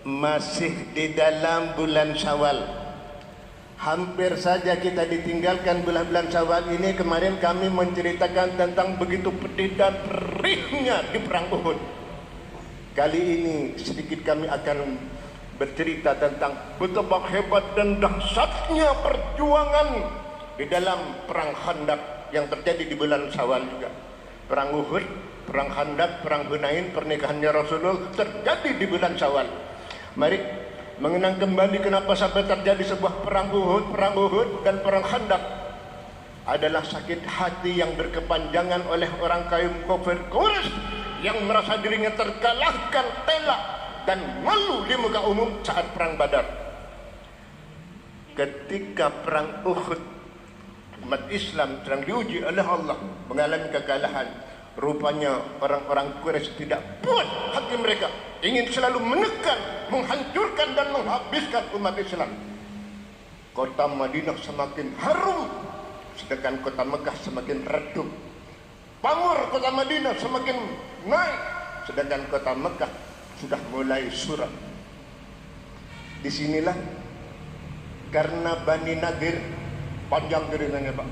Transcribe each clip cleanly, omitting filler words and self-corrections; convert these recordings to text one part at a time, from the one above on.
masih di dalam bulan Syawal. Hampir saja kita ditinggalkan bulan-bulan Syawal ini. Kemarin kami menceritakan tentang begitu pedih dan perihnya di perang Uhud. Kali ini sedikit kami akan bercerita tentang betapa hebat dan dahsyatnya perjuangan di dalam perang Khandaq yang terjadi di bulan Syawal juga. Perang Uhud, perang Khandaq, perang Hunain, pernikahannya Rasulullah terjadi di bulan Syawal. Mari mengenang kembali kenapa sampai terjadi sebuah perang Uhud dan perang Khandaq. Adalah sakit hati yang berkepanjangan oleh orang kaum kafir Quraisy yang merasa dirinya terkalahkan, telak dan malu di muka umum saat perang Badar. Ketika perang Uhud, umat Islam sedang diuji oleh Allah, mengalami kekalahan. Rupanya orang-orang Quraisy tidak puas hati mereka, ingin selalu menekan, menghancurkan dan menghabiskan umat Islam. Kota Madinah semakin harum, sedangkan kota Mekah semakin redup. Pamor kota Madinah semakin naik, sedangkan kota Mekah sudah mulai suram. Disinilah karena Bani Nadir, panjang ceritanya Pak,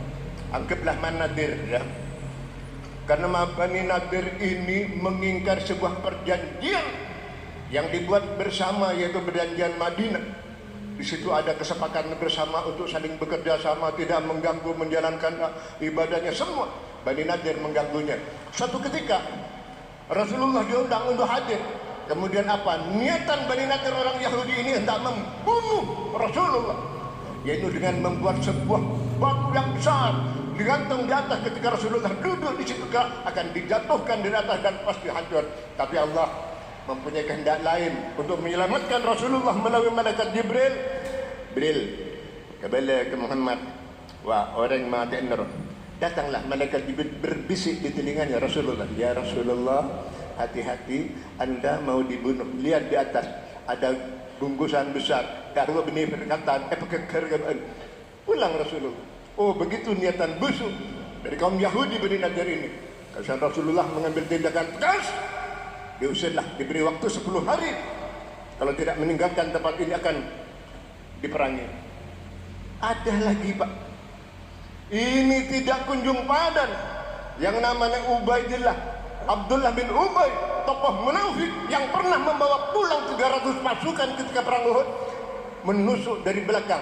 anggaplah Nadir ya. Karena Bani Nadir ini mengingkar sebuah perjanjian yang dibuat bersama, yaitu perjanjian Madinah. Di situ ada kesepakatan bersama untuk saling bekerja sama, tidak mengganggu menjalankan ibadahnya semua. Bani Nadir mengganggunya. Suatu ketika Rasulullah diundang untuk hadir. Kemudian apa? Niatan Bani Nadir orang Yahudi ini hendak membunuh Rasulullah, yaitu dengan membuat sebuah batu yang besar digantung di atas. Ketika Rasulullah duduk di situ akan dijatuhkan di atas dan pasti hancur. Tapi Allah mempunyai kehendak lain untuk menyelamatkan Rasulullah melalui malaikat Jibril. Jibril kepada ke Muhammad, wah orang mati nur. Datanglah malaikat Jibril berbisik di telinganya Rasulullah, ya Rasulullah, hati-hati, Anda mau dibunuh. Lihat di atas ada bungkusan besar. Kalau benih perkataan, kekerjaan. Pulang Rasulullah. Oh, begitu niatan busuk dari kaum Yahudi Bani Nadir ini. Kemudian Rasulullah mengambil tindakan tegas. Diusirlah, diberi waktu 10 hari. Kalau tidak meninggalkan tempat ini akan diperangi. Ada lagi Pak, ini tidak kunjung padan. Yang namanya Ubaidillah, Abdullah bin Ubay, tokoh munafik yang pernah membawa pulang 300 pasukan ketika perang Uhud, menusuk dari belakang.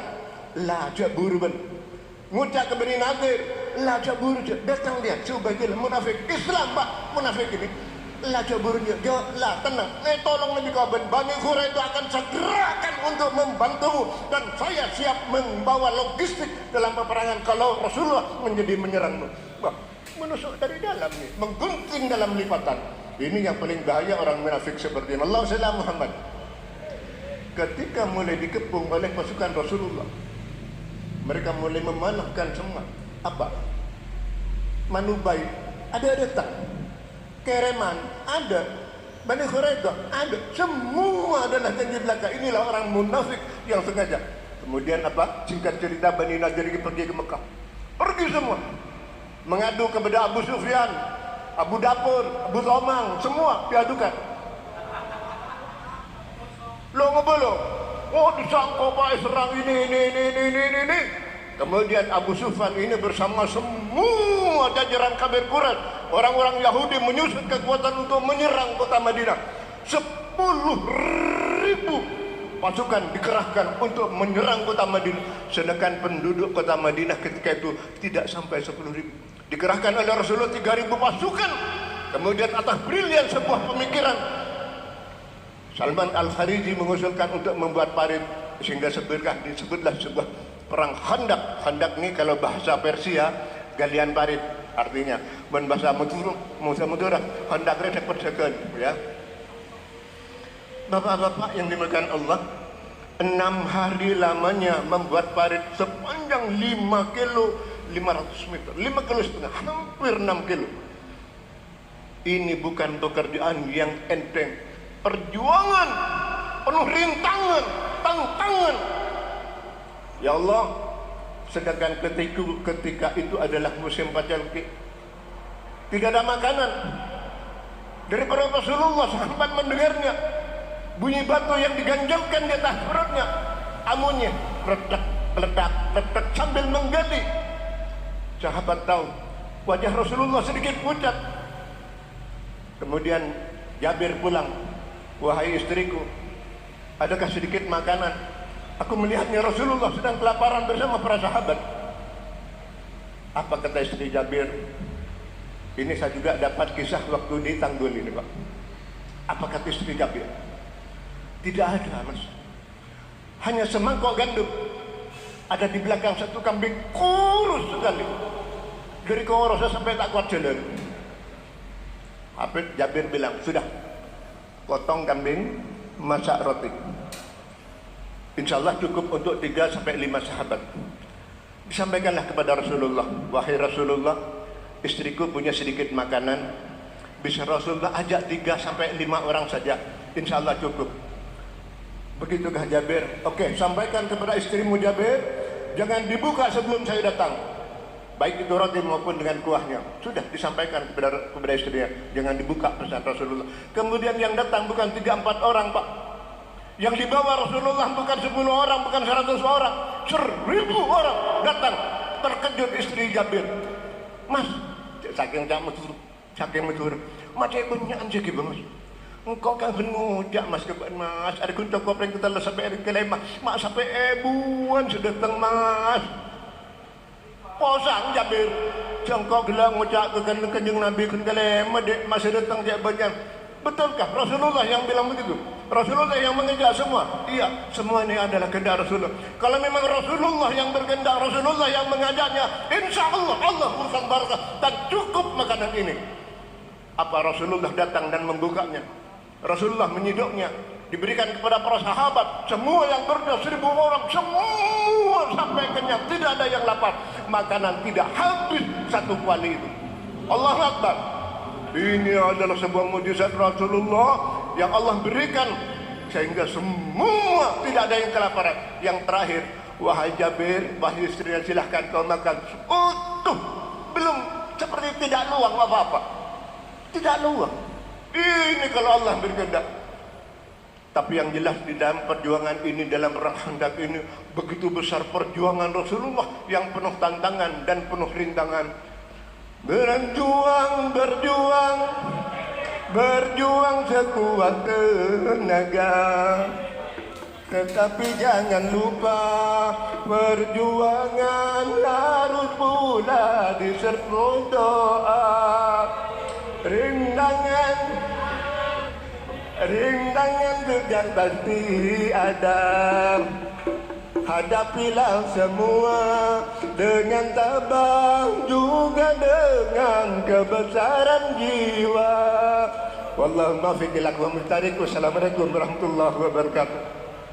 La jaburban, ngucap ke Bani Nadir, la jaburja. Datang dia, Ubaidillah munafik Islam Pak, munafik ini. La jaburja, dia lah tenang. Tolong Nabi kawan, Bani Quraisy itu akan segerakan untuk membantumu dan saya siap membawa logistik dalam peperangan kalau Rasulullah menjadi menyerangmu. Wah, menusuk dari dalam nih, menggunting dalam lipatan. Ini yang paling bahaya orang munafik seperti Allah Sallallahu Muhammad. Ketika mulai dikepung oleh pasukan Rasulullah, mereka mulai memanahkan semua. Apa? Manubai ada datang, Kereman ada, Bani Quraisy ada, semua adalah janji belaka. Inilah orang munafik yang sengaja. Kemudian apa? Singkat cerita, Bani Nadir pergi ke Mekah, pergi semua mengadu kepada Abu Sufyan, Abu Dapur, Abu Tomang, semua diadukan. Lo ngobolo, oh disangka Pak serang ini. Kemudian Abu Sufyan ini bersama semua jajaran kafir Quraisy, orang-orang Yahudi menyusut kekuatan untuk menyerang kota Madinah. 10.000 pasukan dikerahkan untuk menyerang kota Madinah, sedangkan penduduk kota Madinah ketika itu tidak sampai 10.000. Dikerahkan oleh Rasulullah 3.000 pasukan. Kemudian atas brilian sebuah pemikiran, Salman Al-Khariji mengusulkan untuk membuat parit, sehingga disebutlah sebuah perang Khandaq. Khandaq ini kalau bahasa Persia galian parit artinya, dan bahasa Madura Khandaq redek persegan ya. Bapak-bapak yang dimuliakan Allah, 6 hari lamanya membuat parit sepanjang 5 kilo 500 meter, 5,5 kilo, hampir 6 kilo. Ini bukan pekerjaan yang enteng, perjuangan penuh rintangan, tantangan. Ya Allah, sedangkan ketika itu adalah musim pacalki, tidak ada makanan. Dari para Rasulullah sahabat mendengarnya, bunyi batu yang diganjalkan di atas perutnya, amunnya retak, ledak, ledak sambil menggali. Sahabat tahu wajah Rasulullah sedikit pucat. Kemudian Jabir pulang, wahai istriku, adakah sedikit makanan? Aku melihatnya Rasulullah sedang kelaparan bersama para sahabat. Apa kata istri Jabir? Ini saya juga dapat kisah waktu di Tanggul ini, Pak. Apa kata istri Jabir? Tidak ada, Mas. Hanya semangkok gandum. Ada di belakang satu kambing kurus sekali. Dari kurusnya sampai tak kuat jalan. Habib Jabir bilang, sudah, potong kambing, masak roti. Insya Allah cukup untuk 3 sampai 5 sahabat. Disampaikanlah kepada Rasulullah, wahai Rasulullah, istriku punya sedikit makanan, bisa Rasulullah ajak 3 sampai 5 orang saja, insya Allah cukup. Begitukah Jabir? Oke, sampaikan kepada istrimu Jabir, jangan dibuka sebelum saya datang, baik itu roti maupun dengan kuahnya. Sudah disampaikan kepada istrinya, jangan dibuka pesan Rasulullah. Kemudian yang datang bukan 3-4 orang, Pak. Yang dibawa Rasulullah bukan 10 orang, bukan 100 orang, 1000 orang datang. Terkejut istri Jabir. Mas, saking metur, mati punya anjing Mas. Engkau kan muda Mas, Mas. Ada kunci kopreng kita lah sampai ke lemah, mak sampai ebuan sudah datang Mas. Posang Jabir, jangkau gelang ngucap ke kanjeng Nabi kun ke lemah dek masih datang dia banyak. Betulkah Rasulullah yang bilang begitu? Rasulullah yang mengejak semua? Iya, semua ini adalah kehendak Rasulullah. Kalau memang Rasulullah yang berkehendak, Rasulullah yang mengajaknya, insya Allah Allah urusan barakah dan cukup makanan ini. Apa Rasulullah datang dan membukanya? Rasulullah menyiduknya, diberikan kepada para sahabat, semua yang berdua 1000 orang, semua sampai kenyang, tidak ada yang lapar. Makanan tidak habis satu kuali itu. Allahu Akbar. Ini adalah sebuah mukjizat Rasulullah yang Allah berikan sehingga semua tidak ada yang kelaparan. Yang terakhir, wahai Jabir, wahai istrinya, silahkan kau makan utuh, belum seperti tidak luang apa-apa, tidak luang. Ini kalau Allah berkehendak. Tapi yang jelas di dalam perjuangan ini, dalam perang Khandaq ini, begitu besar perjuangan Rasulullah yang penuh tantangan dan penuh rintangan. Berjuang sekuat tenaga, tetapi jangan lupa perjuangan harus pula disertai doa. Rintangan juga pasti ada. Hadapilah semua dengan tabah, juga dengan kebesaran jiwa. Wallahu muwaffiq ila aqwamit thariq. Wassalamualaikum warahmatullahi wabarakatuh.